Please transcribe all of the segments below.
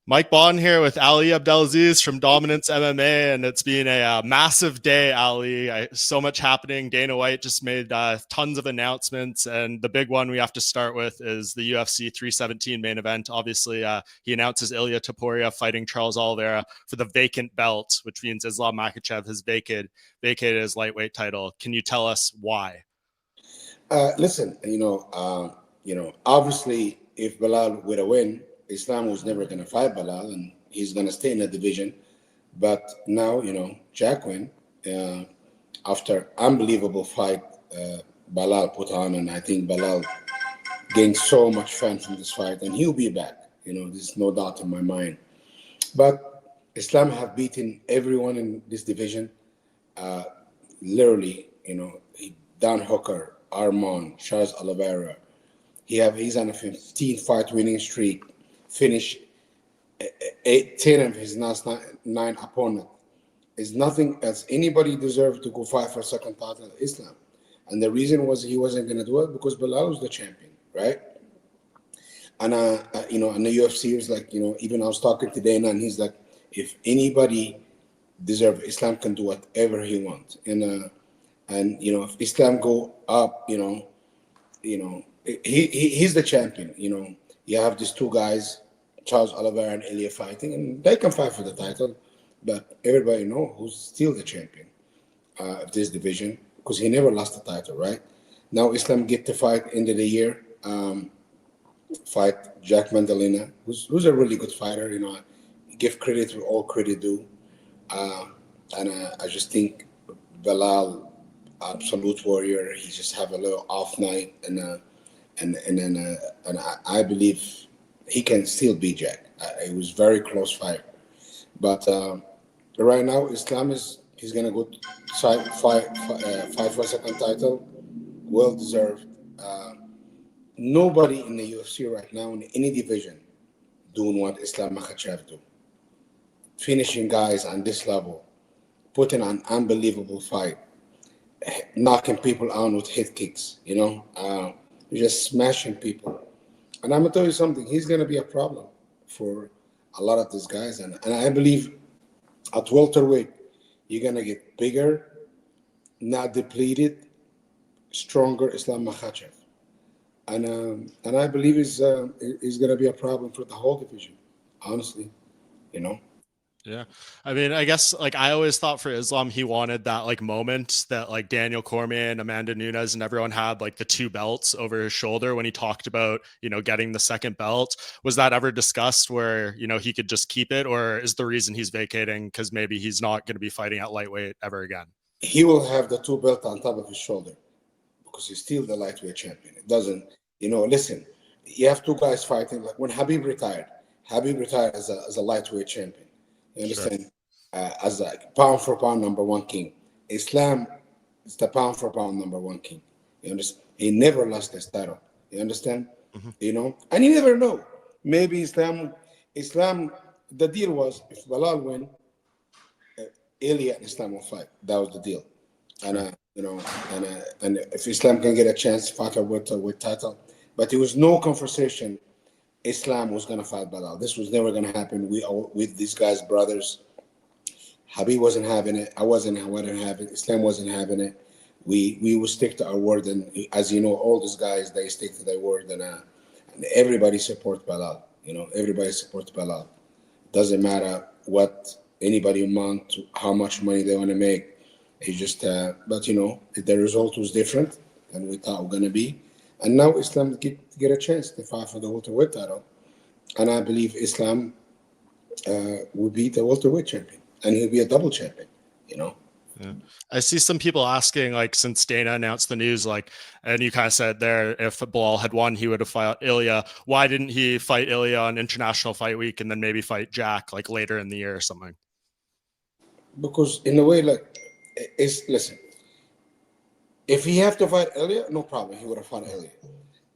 Mike Bohn here with Ali Abdelaziz from Dominance MMA, and it's been a massive day, Ali. So much happening. Dana White just made tons of announcements, and the big one we have to start with is the UFC 317 main event. Obviously, he announces Ilia Topuria fighting Charles Oliveira for the vacant belt, which means Islam Makhachev has vacated his lightweight title. Can you tell us why? Listen, obviously, if Belal were to win, Islam was never going to fight Belal, and he's going to stay in the division. But now, Jack win after unbelievable fight Belal put on, and I think Belal gained so much fun from this fight, and he'll be back. There's no doubt in my mind. But Islam have beaten everyone in this division. Literally, Dan Hooker, Armand, Charles Oliveira. He's on a 15 fight winning streak. Finished 10 of his last nine opponent. Is nothing else anybody deserved to go fight for a second title Islam. And the reason was he wasn't going to do it because Belal was the champion, right? And and the UFC was like, even I was talking to Dana, and he's like, if anybody deserves, Islam can do whatever he wants. And if Islam go up, he's the champion. You have these two guys, Charles Oliveira and Ilia, fighting, and they can fight for the title. But everybody know who's still the champion of this division because he never lost the title, right? Now Islam get to fight end of the year, fight Jack Mandalina, who's a really good fighter. Give credit where all credit due, and I just think Belal, absolute warrior. He just have a little off night, and I believe he can still beat Jack. It was very close fight, but right now Islam he's gonna go fight for a second title, well deserved. Nobody in the UFC right now in any division doing what Islam Makhachev do, finishing guys on this level, putting on unbelievable fight, knocking people out with hit kicks, just smashing people. And I'm gonna tell you something, he's gonna be a problem for a lot of these guys. And I believe at welterweight, you're gonna get bigger, not depleted, stronger Islam Makhachev. And I believe is gonna be a problem for the whole division, honestly, you know. Yeah. I mean, I guess like I always thought for Islam, he wanted that like moment that like Daniel Cormier and Amanda Nunes and everyone had like the two belts over his shoulder when he talked about, getting the second belt. Was that ever discussed where, he could just keep it, or is the reason he's vacating because maybe he's not going to be fighting at lightweight ever again? He will have the two belt on top of his shoulder because he's still the lightweight champion. It doesn't, listen, you have two guys fighting. Like when Habib retired as a lightweight champion. You Sure. understand? As a pound for pound number one king. Islam is the pound for pound number one king. You understand? He never lost his title. You understand? Mm-hmm. And you never know. Maybe Islam. The deal was if Balal win, Ilya and Islam will fight. That was the deal. And Sure. and if Islam can get a chance to fight with title, but there was no conversation Islam was gonna fight Balal. This was never gonna happen. We all with these guys brothers. Habib wasn't having it. I wasn't having it. Islam wasn't having it. We would stick to our word, and as you know, all these guys they stick to their word, and everybody supports Balal. Everybody supports Balal. Doesn't matter what anybody want, how much money they want to make. It's just, but the result was different than we thought it was gonna be, and now Islam get a chance to fight for the welterweight title, and I believe Islam will be the welterweight champion, and he'll be a double champion. You know. Yeah. I see some people asking, like, since Dana announced the news, like, and you kind of said there, if Belal had won, he would have fought Ilia. Why didn't he fight Ilia on International Fight Week and then maybe fight Jack like later in the year or something? Because in a way, like, listen, if he have to fight Ilia, no problem, he would have fought Ilia.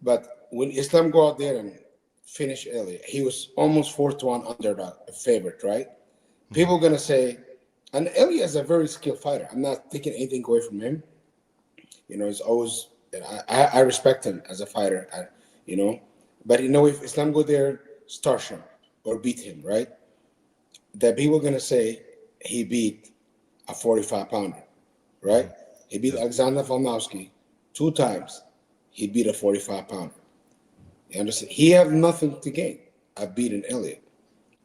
But when Islam go out there and finish Ilia, he was almost 4-1 under the favorite, right? People are gonna say, and Ilia is a very skilled fighter. I'm not taking anything away from him. He's always, I respect him as a fighter. But if Islam go there, starch him, or beat him, right? That people are gonna say he beat a 45 pounder, right? He beat Alexander Volkanovski 2 times. He beat a 45 pounder. You understand? He had nothing to gain. I beat an Ilia.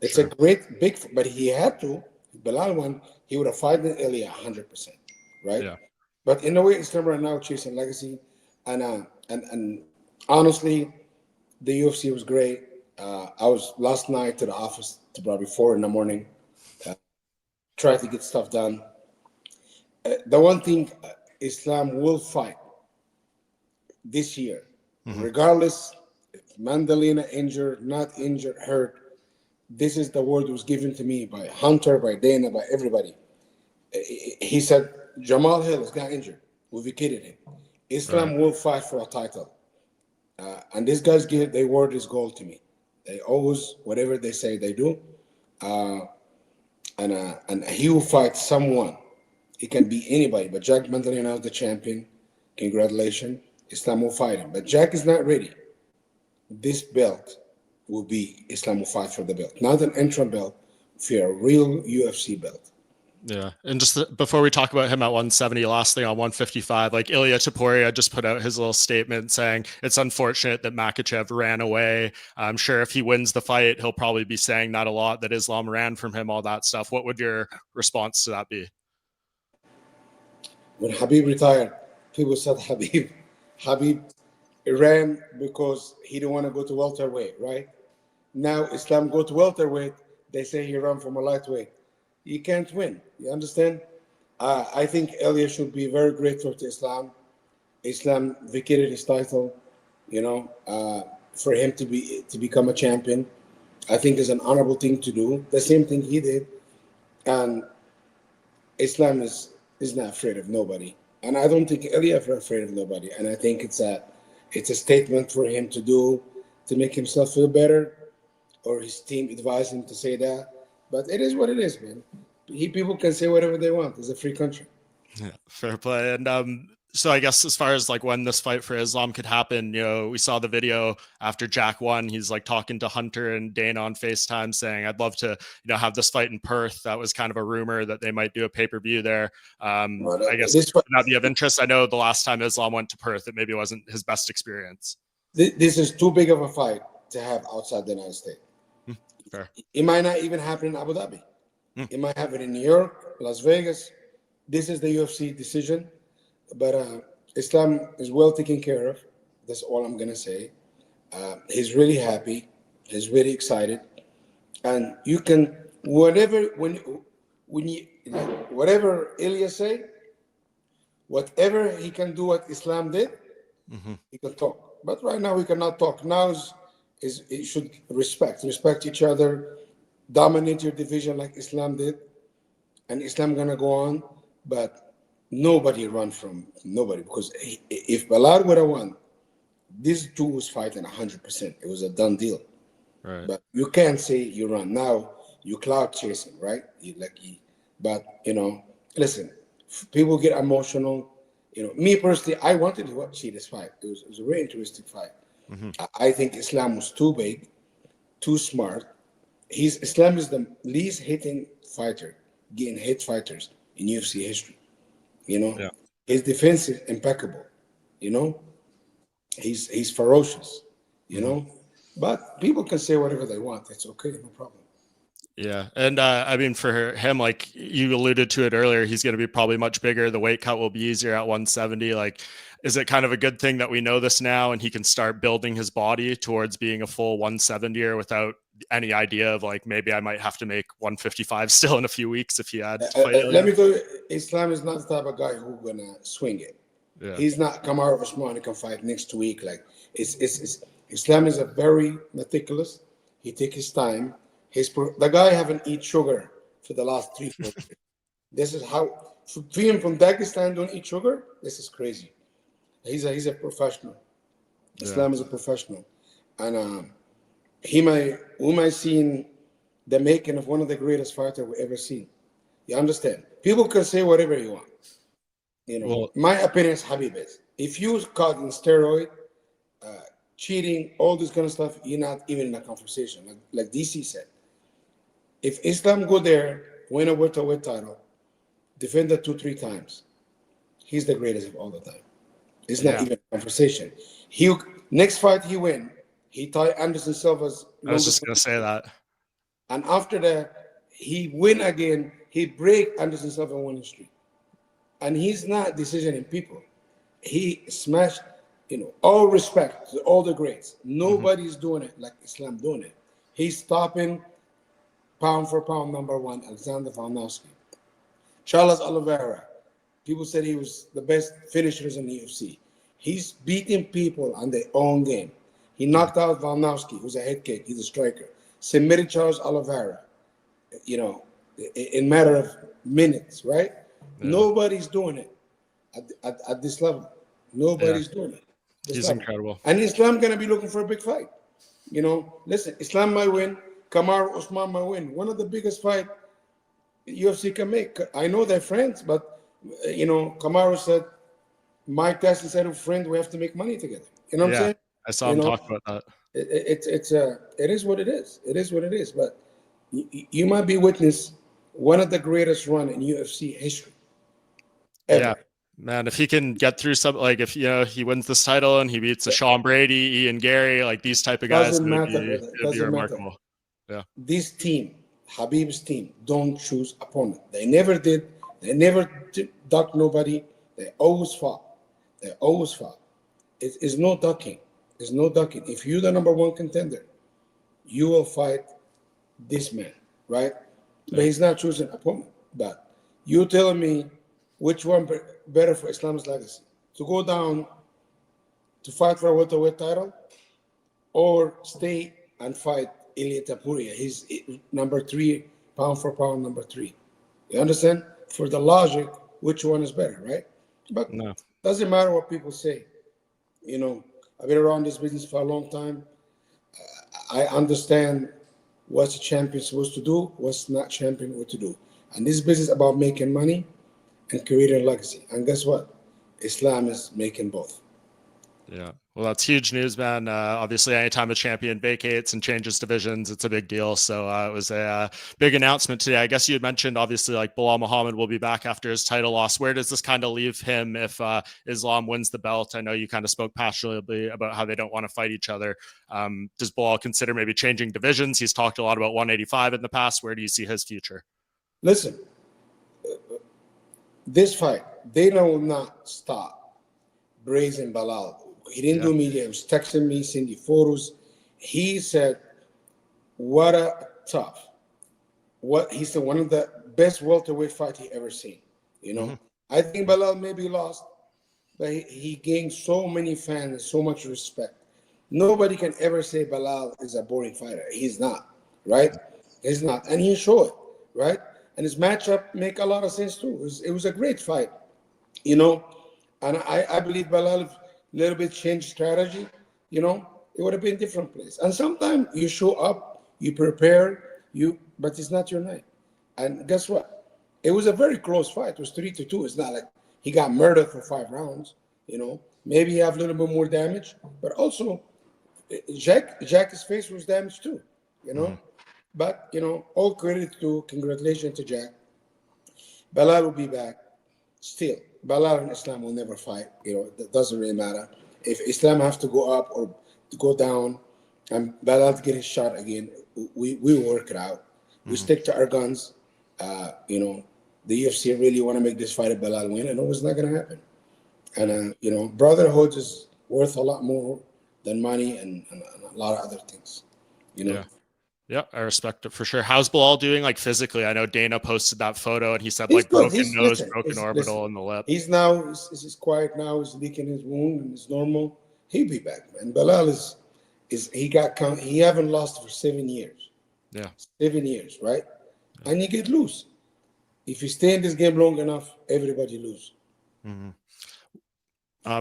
It's a great big, but he had to. Belal won. He would have fought in Ilia 100%, right? Yeah. But in a way, Islam right now chasing legacy, and honestly, the UFC was great. I was last night to the office to probably 4 in the morning, try to get stuff done. The one thing Islam will fight this year, regardless if Mandalina injured, not injured, hurt. This is the word that was given to me by Hunter, by Dana, by everybody. He said Jamal Hill has got injured. We vacated him. Islam will fight for a title, and these guys give their word is gold to me. They always whatever they say they do, and he will fight someone. It can be anybody, but Jack Mandalina is the champion. Congratulations. Islam will fight him. But Jack is not ready. This belt will be Islam will fight for the belt. Not an interim belt, for a real UFC belt. Yeah. And just before we talk about him at 170, last thing on 155, like Ilia Topuria just put out his little statement saying it's unfortunate that Makhachev ran away. I'm sure if he wins the fight, he'll probably be saying that a lot, that Islam ran from him, all that stuff. What would your response to that be? When Habib retired, people said Habib ran because he didn't want to go to welterweight, right? Now Islam go to welterweight, they say he ran from a lightweight. You can't win. You understand? I think Ilia should be very grateful to Islam. Islam vacated his title, for him to become a champion. I think is an honorable thing to do. The same thing he did, and Islam is not afraid of nobody, and I don't think Ilia is afraid of nobody. And I think it's a statement for him to do to make himself feel better, or his team advised him to say that. But it is what it is, man. People can say whatever they want. It's a free country. Yeah, fair play. And so I guess as far as like when this fight for Islam could happen, we saw the video after Jack won. He's like talking to Hunter and Dana on FaceTime saying, I'd love to, have this fight in Perth. That was kind of a rumor that they might do a pay-per-view there. I guess would that be of interest? I know the last time Islam went to Perth, it maybe wasn't his best experience. This is too big of a fight to have outside the United States. Fair. It might not even happen in Abu Dhabi. It might happen in New York, Las Vegas. This is the UFC decision, but Islam is well taken care of. That's all I'm gonna say. He's really happy. He's really excited, and you can whatever whatever Ilia say, whatever he can do what Islam did, he can talk. But right now we cannot talk. Now it should respect each other, dominate your division like Islam did, and Islam gonna go on. But nobody run from nobody, because if Belal would have won, these two was fighting 100%. It was a done deal. Right. But you can't say you run now. You cloud chasing, right? But listen, people get emotional. Me personally, I wanted to see this fight. It was a very interesting fight. I think Islam was too big, too smart. Islam is the least hitting fighter, getting hit fighters in UFC history. Yeah. His defense is impeccable. He's ferocious. But people can say whatever they want. It's okay, no problem. Yeah. And I mean, for him, like you alluded to it earlier, he's going to be probably much bigger. The weight cut will be easier at 170. Like, is it kind of a good thing that we know this now and he can start building his body towards being a full 170er without any idea of like, maybe I might have to make 155 still in a few weeks if he had to fight? Let me tell you, Islam is not the type of guy who's going to swing it. Yeah. He's not Kamaru Usman who can fight next week. Like, Islam is a very meticulous. He takes his time. The guy haven't eaten sugar for the last 3-4 years. This is how him from Dagestan don't eat sugar. This is crazy. He's a professional. Islam is a professional, and we might see the making of one of the greatest fighters we ever seen. You understand? People can say whatever you want. My opinion is Habib is. If you caught in steroid, cheating, all this kind of stuff, you're not even in a conversation. Like DC said. If Islam go there, win a welterweight title, defend it 2-3 times, he's the greatest of all the time. It's not even a conversation. He next fight he win, he tie Anderson Silva's I was longest. just gonna say that. And after that, he win again. He break Anderson Silva winning streak. And he's not decisioning people. He smashed, all respect to all the greats. Nobody's doing it like Islam doing it. He's stopping pound for pound #1, Alexander Volkanovski. Charles Oliveira. People said he was the best finishers in the UFC. He's beating people on their own game. He knocked out Volkanovski, who's a head kick. He's a striker. Submitted Charles Oliveira, in matter of minutes, right? Yeah. Nobody's doing it at this level. Nobody's doing it. He's incredible. And Islam going to be looking for a big fight. Listen, Islam might win. Kamaru, Usman might win. One of the biggest fight UFC can make. I know they're friends, but, Kamaru said, Mike Tyson said, a friend, we have to make money together. You know what I'm saying? I saw him talk about that. It is what it is. It is what it is. But you might be witness one of the greatest run in UFC history ever. Yeah, man. If he can get through some, like if he wins this title and he beats a Sean Brady, Ian Gary, like these type of guys, it would be remarkable. Yeah. This team, Habib's team, don't choose opponent. They never did. They never ducked nobody. They always fought. They always fought. It's no ducking. There's no ducking. If you're the #1 contender, you will fight this man, right? Yeah. But he's not choosing opponent. But you telling me which one better for Islam's legacy? To go down to fight for a welterweight title, or stay and fight Ilia Topuria? He's #3, pound for pound #3. You understand? For the logic, which one is better, right? But doesn't matter what people say. I've been around this business for a long time. I understand what's a champion supposed to do, what's not champion what to do. And this business is about making money and creating a legacy. And guess what? Islam is making both. Yeah. Well, that's huge news, man. Obviously, anytime a champion vacates and changes divisions, it's a big deal. So it was a big announcement today. I guess you had mentioned, obviously, like Belal Muhammad will be back after his title loss. Where does this kind of leave him if Islam wins the belt? I know you kind of spoke passionately about how they don't want to fight each other. Does Belal consider maybe changing divisions? He's talked a lot about 185 in the past. Where do you see his future? Listen, this fight, they will not stop praising Belal. He didn't do media. He was texting me, sending photos. He said, what a tough. He said one of the best welterweight fight he ever seen. I think Belal maybe lost, but he gained so many fans, so much respect. Nobody can ever say Belal is a boring fighter. He's not, right? He's not. And he showed it, right? And his matchup make a lot of sense too. It was a great fight, And I believe Belal a little bit changed strategy, it would have been a different place. And sometimes you show up, you prepare, but it's not your night. And guess what? It was a very close fight. It was 3-2. It's not like he got murdered for 5 rounds, Maybe he have a little bit more damage, but also Jack's face was damaged too, But, all credit to, congratulations to Jack. Belal will be back. Still, Belal and Islam will never fight. That doesn't really matter. If Islam have to go up or to go down, and Belal to get his shot again, we will work it out. We stick to our guns. The UFC really want to make this fight a Belal win. I know it's not going to happen. And, brotherhood is worth a lot more than money and a lot of other things, Yeah, I respect it for sure. How's Belal doing, like physically? I know Dana posted that photo and he said he's broken good. nose, broken orbital in the lip. He's quiet now. He's licking his wound and it's normal. He'll be back, man. Belal he haven't lost for 7 years. Yeah. 7 years, right? Yeah. And you get loose. If you stay in this game long enough, everybody lose. Mm-hmm.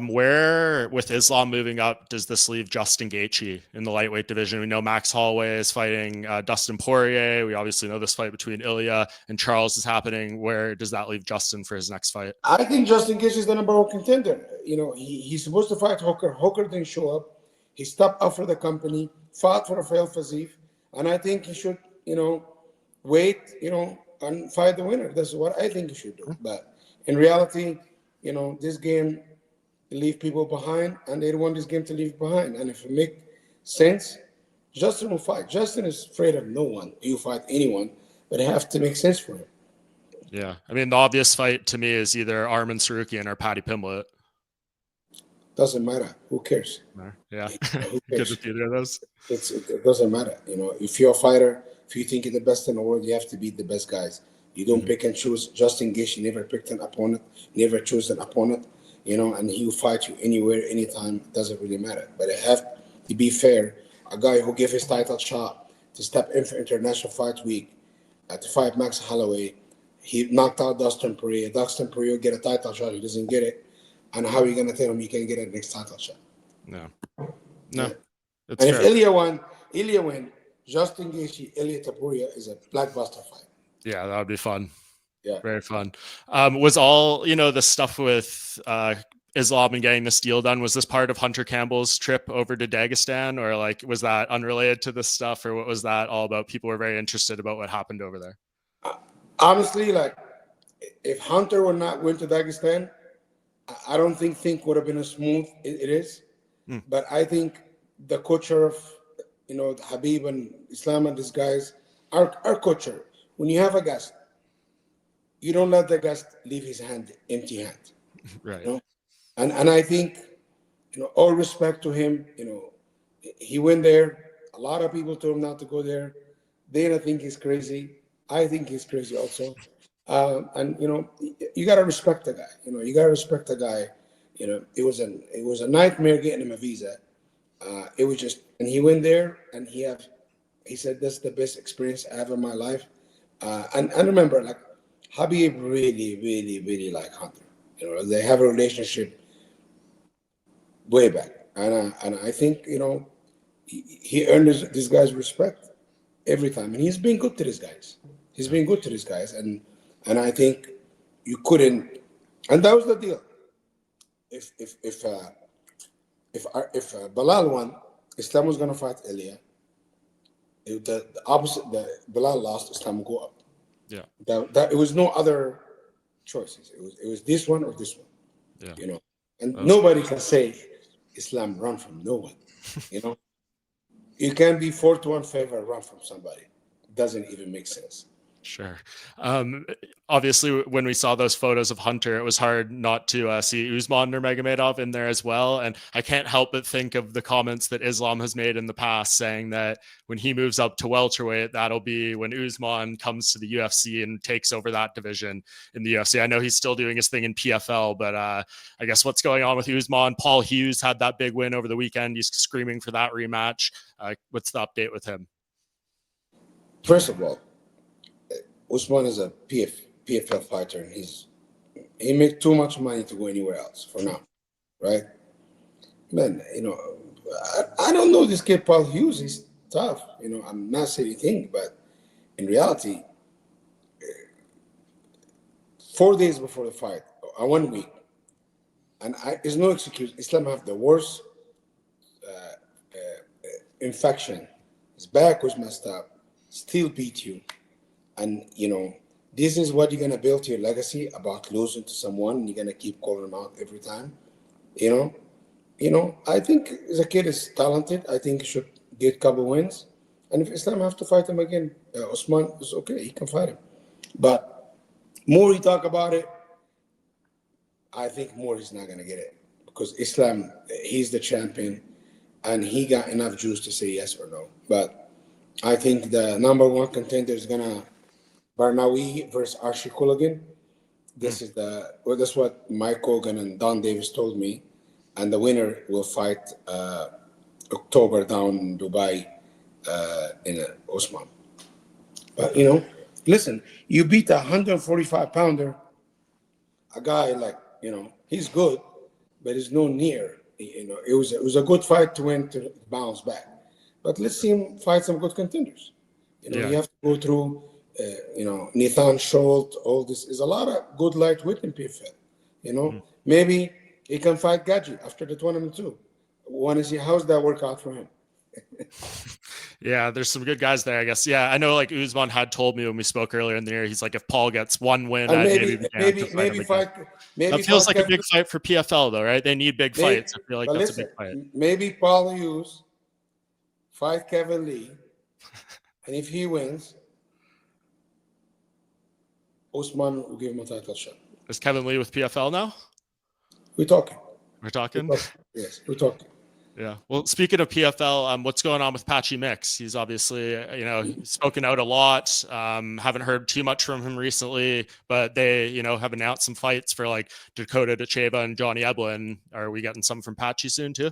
Where, with Islam moving up, does this leave Justin Gaethje in the lightweight division? We know Max Holloway is fighting Dustin Poirier. We obviously know this fight between Ilia and Charles is happening. Where does that leave Justin for his next fight? I think Justin Gaethje is the #1 contender. He's supposed to fight Hooker. Hooker didn't show up. He stopped up for the company, fought for a failed physique, and I think he should, wait, and fight the winner. That's what I think you should do. But in reality, this game leave people behind, and they don't want this game to leave behind. And if it makes sense, Justin will fight. Justin is afraid of no one. He'll fight anyone, but it have to make sense for him. Yeah. I mean, the obvious fight to me is either Arman Sarukian or Paddy Pimblett. Doesn't matter. Who cares? Yeah. Who Good cares? with either of those. It doesn't matter. If you're a fighter, if you think you're the best in the world, you have to beat the best guys. You don't pick and choose. Justin Gaethje never picked an opponent, never chose an opponent, and he will fight you anywhere, anytime. It doesn't really matter. But it have to be fair. A guy who gave his title shot to step in for International Fight Week to fight Max Holloway, he knocked out Dustin Pereira. Dustin Pereira get a title shot, he doesn't get it. And how are you going to tell him you can get a next title shot? No. Yeah. And Fair. if Ilia win, Justin Gaethje, Ilia Topuria is a blockbuster fight. Yeah, that would be fun. Yeah. Very fun. Was all, the stuff with Islam and getting this deal done, was this part of Hunter Campbell's trip over to Dagestan, or was that unrelated to this stuff, or what was that all about? People were very interested about what happened over there. Honestly, if Hunter would not win to Dagestan, I don't think would have been as smooth it is. But I think the culture of, Habib and Islam and these guys, our culture, when you have a guest, you don't let the guest leave his hand empty hand. Right. And I think, all respect to him, he went there. A lot of people told him not to go there. Dana think he's crazy. I think he's crazy also. And you gotta respect the guy. You gotta respect the guy. It was a nightmare getting him a visa. It was just, and he went there, and he said that's the best experience I have in my life. And remember, Habib really, really, really like Hunter. They have a relationship way back, and I think he earned this guy's respect every time, and he's been good to these guys. He's been good to these guys, and I think you couldn't, and that was the deal. If Belal won, Islam was gonna fight Ilia. If the opposite, the Belal lost, Islam would go up. Yeah. That it was no other choices. It was this one or this one. Yeah. And nobody can say Islam run from no one. You can't be 4-1 favor run from somebody. It doesn't even make sense. Sure. Obviously, when we saw those photos of Hunter, it was hard not to see Usman Nurmagomedov in there as well. And I can't help but think of the comments that Islam has made in the past, saying that when he moves up to welterweight, that'll be when Usman comes to the UFC and takes over that division in the UFC. I know he's still doing his thing in PFL, but I guess what's going on with Usman? Paul Hughes had that big win over the weekend. He's screaming for that rematch. What's the update with him? First of all, Usman is a PFL fighter, and he makes too much money to go anywhere else for now, right? Man, I don't know this kid Paul Hughes. He's tough. I'm not saying anything, but in reality, 4 days before the fight, or 1 week, and there's no excuse. Islam have the worst infection. His back was messed up. Still beat you. And, this is what you're going to build your legacy about losing to someone. You're going to keep calling him out every time. I think the kid is talented. I think he should get a couple wins. And if Islam have to fight him again, Usman is okay. He can fight him. But more he talk about it, I think more he's not going to get it. Because Islam, he's the champion. And he got enough juice to say yes or no. But I think the number one contender is going to Barnawi versus Archie Culligan. That's what Mike Hogan and Don Davis told me. And the winner will fight October down in Dubai in Usman. But, listen, you beat a 145-pounder, a guy he's good, but he's no near. It was a good fight to win, to bounce back. But let's see him fight some good contenders. You have to go through Nathan Schultz, all this. Is a lot of good lightweight in PFL. Maybe he can fight Gaethje after the tournament too. Want to see how's that work out for him. Yeah, there's some good guys there, I guess. Yeah, I know like Usman had told me when we spoke earlier in the year, he's like, if Paul gets one win, And maybe we can to fight him again. That feels like a big fight for PFL though, right? They need big fights. I feel like but that's listen, a big fight. maybe Paul Hughes fight Kevin Lee, and if he wins, Usman will give him a title shot. Is Kevin Lee with PFL now? We're talking. We're talking? Yes, we're talking. Yeah. Well, speaking of PFL, what's going on with Patchy Mix? He's obviously, spoken out a lot. Haven't heard too much from him recently, but they, have announced some fights for like Dakota Dacheva and Johnny Eblin. Are we getting some from Patchy soon too?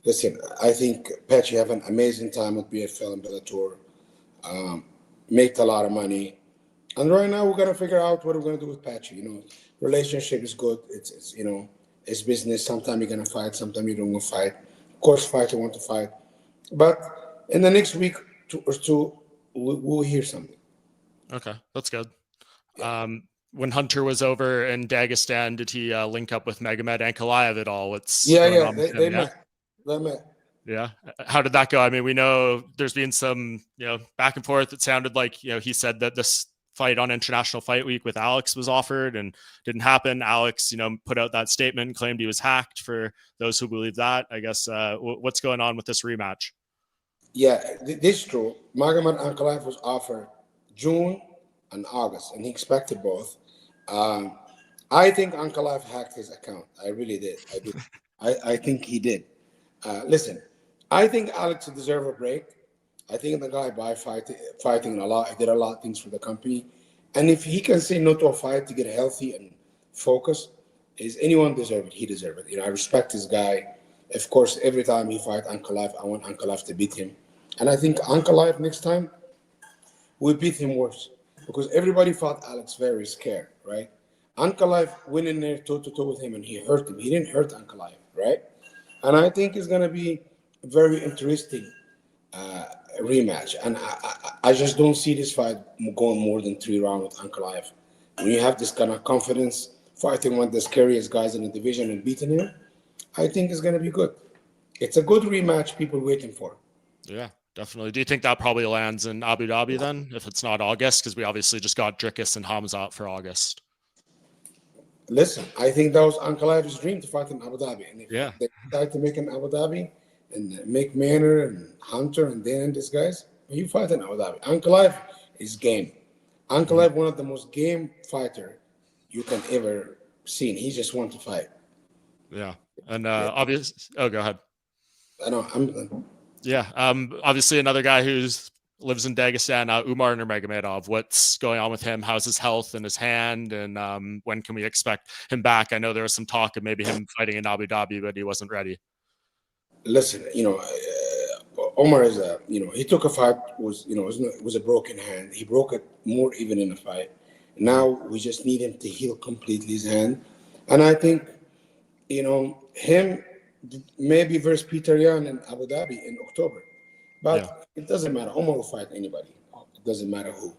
Listen, I think Patchy have an amazing time with PFL and Bellator. Made a lot of money. And right now we're gonna figure out what we're gonna do with Patchy. Relationship is good. It's business. Sometimes you're gonna fight, sometimes you don't want to fight. Of course, fighter want to fight. But in the next week or two, we'll hear something. Okay, that's good. Yeah. When Hunter was over in Dagestan, did he link up with Magomed Ankalaev at all? They met. They met. Yeah. How did that go? I mean, we know there's been some, back and forth. It sounded like, he said that this fight on International Fight Week with Alex was offered and didn't happen. Alex, put out that statement and claimed he was hacked. For those who believe that, I guess, what's going on with this rematch? Yeah, this is true. Magomed Ankalaev was offered June and August, and he expected both. I think Ankalaev hacked his account. I really did. I think he did. Listen, I think Alex deserves a break. I think the guy fighting a lot. He did a lot of things for the company. And if he can say no to a fight to get healthy and focused, is anyone deserve it? He deserves it. I respect this guy. Of course, every time he fight Ankalaev, I want Ankalaev to beat him. And I think Ankalaev next time will beat him worse. Because everybody fought Alex very scared, right? Ankalaev went in there toe-to-toe with him and he hurt him. He didn't hurt Ankalaev, right? And I think it's going to be a very interesting rematch. And I just don't see this fight going more than 3 rounds with Ankalaev. When you have this kind of confidence, fighting one of the scariest guys in the division and beating him, I think it's going to be good. It's a good rematch people waiting for. Yeah, definitely. Do you think that probably lands in Abu Dhabi then, if it's not August? Because we obviously just got Dricus and Hamza out for August. Listen, I think that was Ankalaev's dream to fight in Abu Dhabi. And if they decide to make an Abu Dhabi and make Manor and Hunter and Dan and these guys, you fight in Abu Dhabi. Ankalaev is game. Ankalaev, one of the most game fighter you can ever see. He just wants to fight. Yeah. And obviously, go ahead. I know. Yeah. Obviously, another guy who's lives in Dagestan, Umar Nurmagomedov. What's going on with him? How's his health and his hand? And when can we expect him back? I know there was some talk of maybe him fighting in Abu Dhabi, but he wasn't ready. Listen, Omar is he took a fight, it was a broken hand. He broke it more even in a fight. Now we just need him to heal completely his hand. And I think, him maybe versus Peter Yan in Abu Dhabi in October. But it doesn't matter. Omar will fight anybody. It doesn't matter who.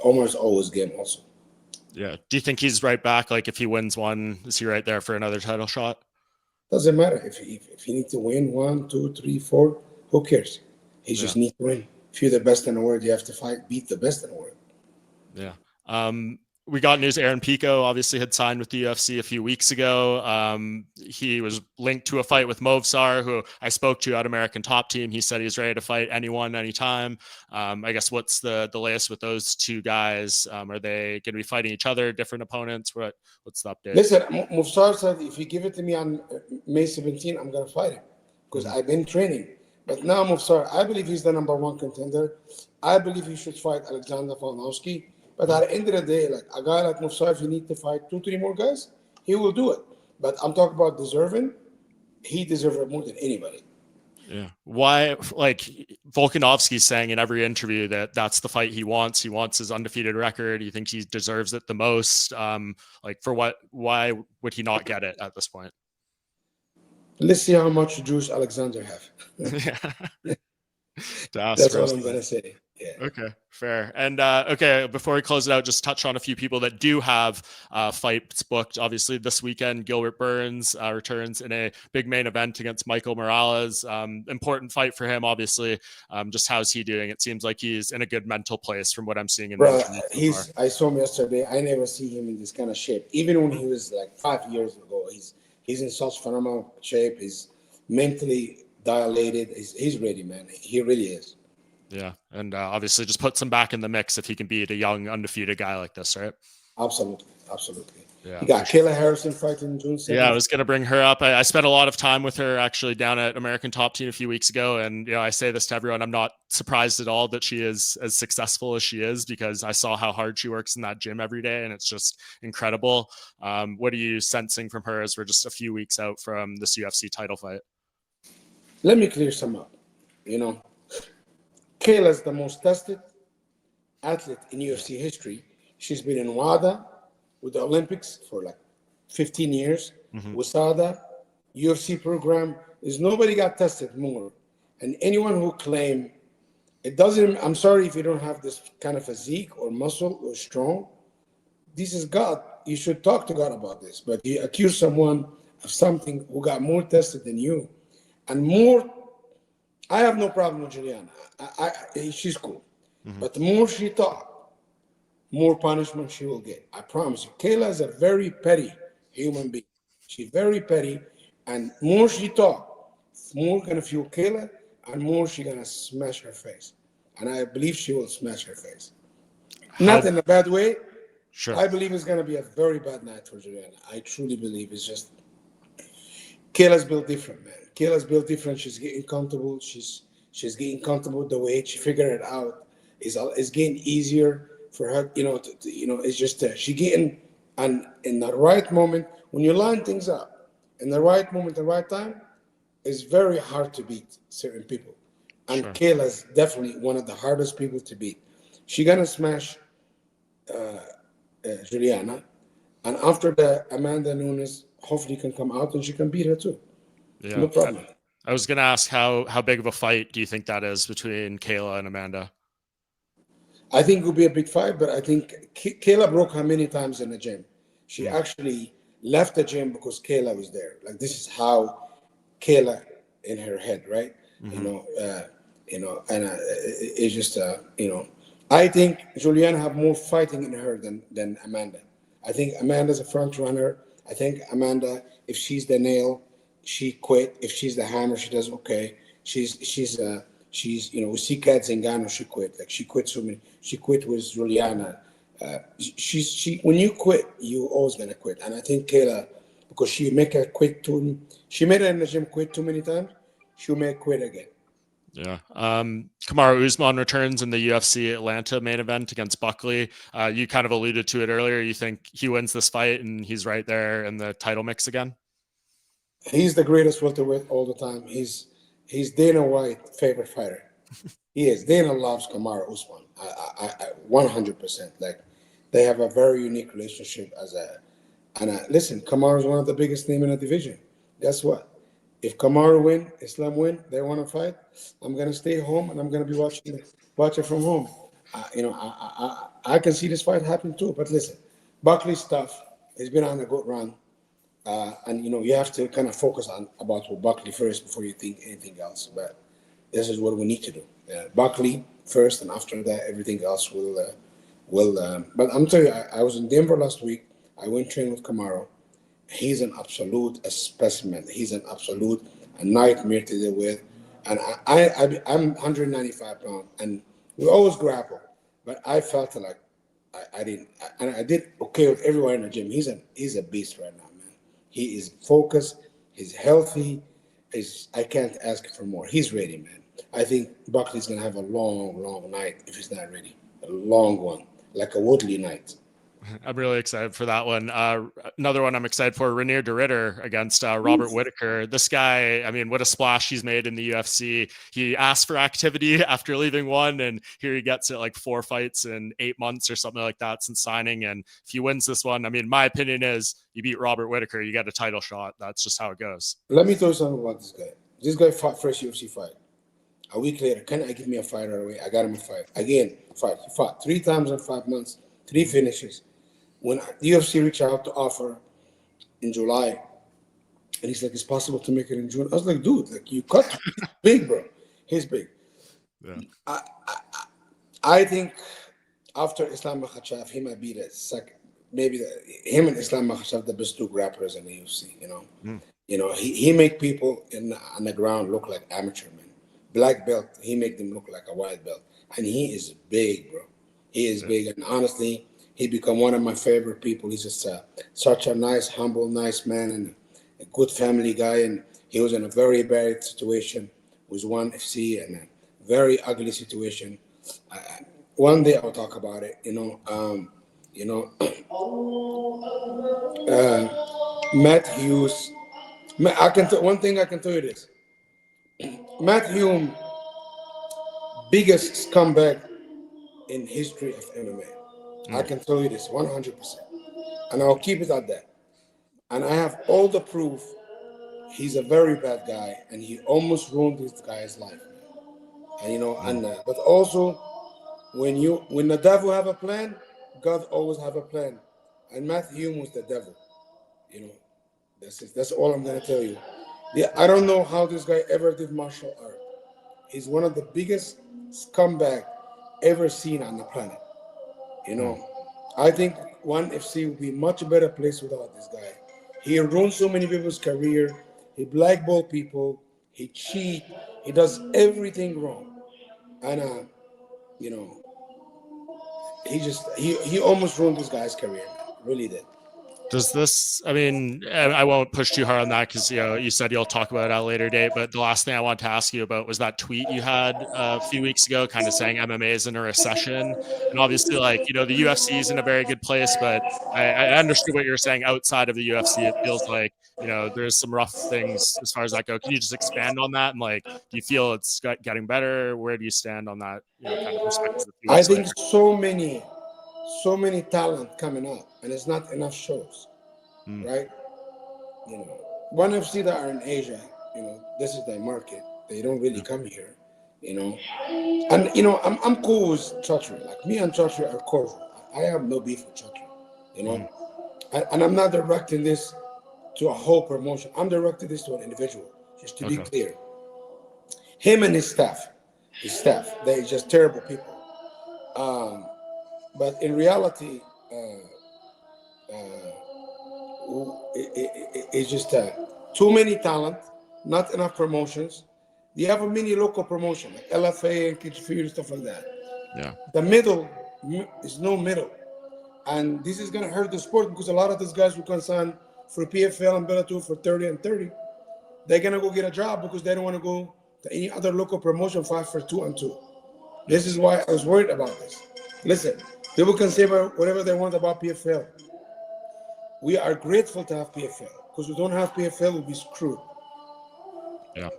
Omar's always game also. Yeah. Do you think he's right back? Like if he wins one, is he right there for another title shot? Doesn't matter. If he needs to win 1, 2, 3, 4, who cares? He just needs to win. If you're the best in the world, you have to beat the best in the world. Yeah. We got news Aaron Pico obviously had signed with the UFC a few weeks ago. He was linked to a fight with Movsar, who I spoke to at American Top Team. He said he's ready to fight anyone, anytime. I guess what's the latest with those two guys? Are they going to be fighting each other, different opponents? What's the update? Listen, Movsar said if you give it to me on May 17, I'm going to fight him because I've been training. But now Movsar, I believe he's the number 1 contender. I believe he should fight Alexander Volkanovski. But at the end of the day, like a guy like Movsar, if you need to fight 2, 3 more guys, he will do it. But I'm talking about deserving. He deserves it more than anybody. Yeah. Why? Like Volkanovski's saying in every interview that that's the fight he wants. He wants his undefeated record. He thinks he deserves it the most. For what? Why would he not get it at this point? Let's see how much juice Alexander have. Yeah. That's all I'm gonna say. Yeah. Okay, fair. And okay, before we close it out, just touch on a few people that do have fights booked. Obviously, this weekend, Gilbert Burns returns in a big main event against Michael Morales. Important fight for him, obviously. Just how's he doing? It seems like he's in a good mental place from what I'm seeing in the Bro, interview so far. I saw him yesterday. I never see him in this kind of shape. Even when he was like 5 years ago, he's in such phenomenal shape. He's mentally dilated. He's ready, man. He really is. Yeah, and obviously just puts him back in the mix if he can beat a young, undefeated guy like this, right? Absolutely, absolutely. Yeah, You got Kayla Harrison fighting June 7th. Yeah, I was going to bring her up. I spent a lot of time with her actually down at American Top Team a few weeks ago. And, I say this to everyone, I'm not surprised at all that she is as successful as she is, because I saw how hard she works in that gym every day. And it's just incredible. What are you sensing from her as we're just a few weeks out from this UFC title fight? Let me clear some up. Kayla's the most tested athlete in UFC history. She's been in WADA with the Olympics for like 15 years. WADA, UFC program. There's nobody got tested more. And anyone who claim it doesn't, I'm sorry if you don't have this kind of physique or muscle or strong. This is God. You should talk to God about this. But you accuse someone of something who got more tested than you and more. I have no problem with Juliana. She's cool. But the more she talk, more punishment she will get. I promise you. Kayla is a very petty human being. She's very petty. And more she talk, more gonna fuel Kayla, and more she gonna smash her face. And I believe she will smash her face. Not in a bad way. Sure. I believe it's gonna be a very bad night for Juliana. I truly believe it's just Kayla's built different, man. Kayla's built different. She's getting comfortable. She's getting comfortable with the weight. She figured it out. It's getting easier for her. It's just she getting, and in the right moment when you line things up, in the right moment, the right time, it's very hard to beat certain people. And Sure. Kayla's definitely one of the hardest people to beat. She's gonna smash Juliana, and after the Amanda Nunes hopefully can come out and she can beat her too. Yeah. No problem. I was going to ask how big of a fight do you think that is between Kayla and Amanda? I think it will be a big fight, but I think Kayla broke her many times in the gym. She actually left the gym because Kayla was there. Like, this is how Kayla in her head, right? It's just I think Juliana have more fighting in her than Amanda. I think Amanda's a front runner. I think Amanda, if she's the nail, she quit. If she's the hammer, she does okay. She's we see Kat Zingano, she quit. Like, she quit so many. She quit with Juliana. When you quit, you always gonna quit. And I think Kayla, because she made her in the gym quit too many times, she'll make quit again. Yeah. Kamaru Usman returns in the UFC Atlanta main event against Buckley. You kind of alluded to it earlier. You think he wins this fight and he's right there in the title mix again? He's the greatest welterweight all the time. He's Dana White's favorite fighter. He is. Dana loves Kamaru Usman. I 100%. Like, they have a very unique relationship listen, Kamaru is one of the biggest names in the division. Guess what? If Kamaru win, Islam win, they want to fight, I'm gonna stay home and I'm gonna be watching from home. I can see this fight happen too. But listen, Buckley's tough. He's been on a good run. And you have to kind of focus about Buckley first before you think anything else. But this is what we need to do. Buckley first, and after that, everything else will. But I'm telling you, I was in Denver last week. I went train with Kamaru. He's an absolute specimen. He's an absolute nightmare to deal with. And I'm 195 pounds, and we always grapple. But I felt like I didn't, and I did okay with everyone in the gym. He's a beast right now. He is focused. He's healthy. I can't ask for more. He's ready, man. I think Buckley's going to have a long, long night if he's not ready. A long one, like a Woodley night. I'm really excited for that one. Another one I'm excited for, Renier de Ridder against Robert Whittaker. This guy, I mean, what a splash he's made in the UFC. He asked for activity after leaving one, and here he gets it, like 4 fights in 8 months or something like that since signing. And if he wins this one, I mean, my opinion is you beat Robert Whittaker, you get a title shot. That's just how it goes. Let me tell you something about this guy. This guy fought first UFC fight. A week later, can I give me a fight right away? I got him a fight. Again, fight. He fought 3 times in 5 months, 3 finishes. When the UFC reached out to offer in July, and he's like, it's possible to make it in June. I was like, dude, like you cut. He's big, bro. He's big. Yeah. I think after Islam Makhachev, he might be the second. Maybe him and Islam Makhachev, the best 2 grapplers in the UFC. You know, he make people on the ground look like amateur men. Black belt, he make them look like a white belt, and he is big, bro. He is big, and honestly, he become one of my favorite people. He's just such a nice, humble, nice man, and a good family guy. And he was in a very bad situation with ONE FC and a very ugly situation. One day I'll talk about it. Matt Hughes. One thing I can tell you this: Matt Hume, biggest scumbag in history of MMA. I can tell you this 100%, and I'll keep it at that. And I have all the proof. He's a very bad guy, and he almost ruined this guy's life. And but also when the devil have a plan, God always have a plan. And Matt Hume was the devil. That's it. That's all I'm gonna tell you. Yeah, I don't know how this guy ever did martial art. He's one of the biggest scumbag ever seen on the planet. I think ONE FC would be a much better place without this guy. He ruined so many people's career. He blackball people. He cheat. He does everything wrong. And he almost ruined this guy's career. Really did. Does this, I mean, I won't push too hard on that because, you said you'll talk about it at a later date. But the last thing I wanted to ask you about was that tweet you had a few weeks ago, kind of saying MMA is in a recession. And obviously, the UFC is in a very good place. But I understood what you're saying outside of the UFC. It feels like, there's some rough things as far as that go. Can you just expand on that? And do you feel it's getting better? Where do you stand on that, kind of perspective? I think so many talent coming up, and it's not enough shows, right? ONE FC that are in Asia, this is their market. They don't really come here, And I'm cool with Chatri. Like me and Chatri are cordial. I have no beef with Chatri, And I'm not directing this to a whole promotion. I'm directing this to an individual, just to be clear. Him and his staff, they're just terrible people. But in reality, it's just too many talent, not enough promotions. You have a mini local promotion like LFA and Kitchfield and stuff like that. Yeah. The middle is no middle. And this is going to hurt the sport because a lot of these guys who can sign for PFL and Bellator for 30 and 30, they're going to go get a job because they don't want to go to any other local promotion fight for 2 and 2. This is why I was worried about this. Listen, people can say whatever they want about PFL. We are grateful to have PFL because we don't have PFL, we'll be screwed. Yeah.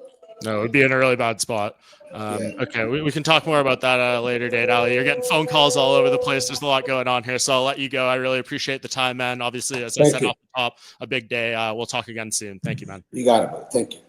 No, it would be in a really bad spot. Okay, we can talk more about that at a later date, Ali. You're getting phone calls all over the place. There's a lot going on here, so I'll let you go. I really appreciate the time, man. Obviously, as I said off the top, a big day. We'll talk again soon. Thank you, man. You got it, buddy. Thank you.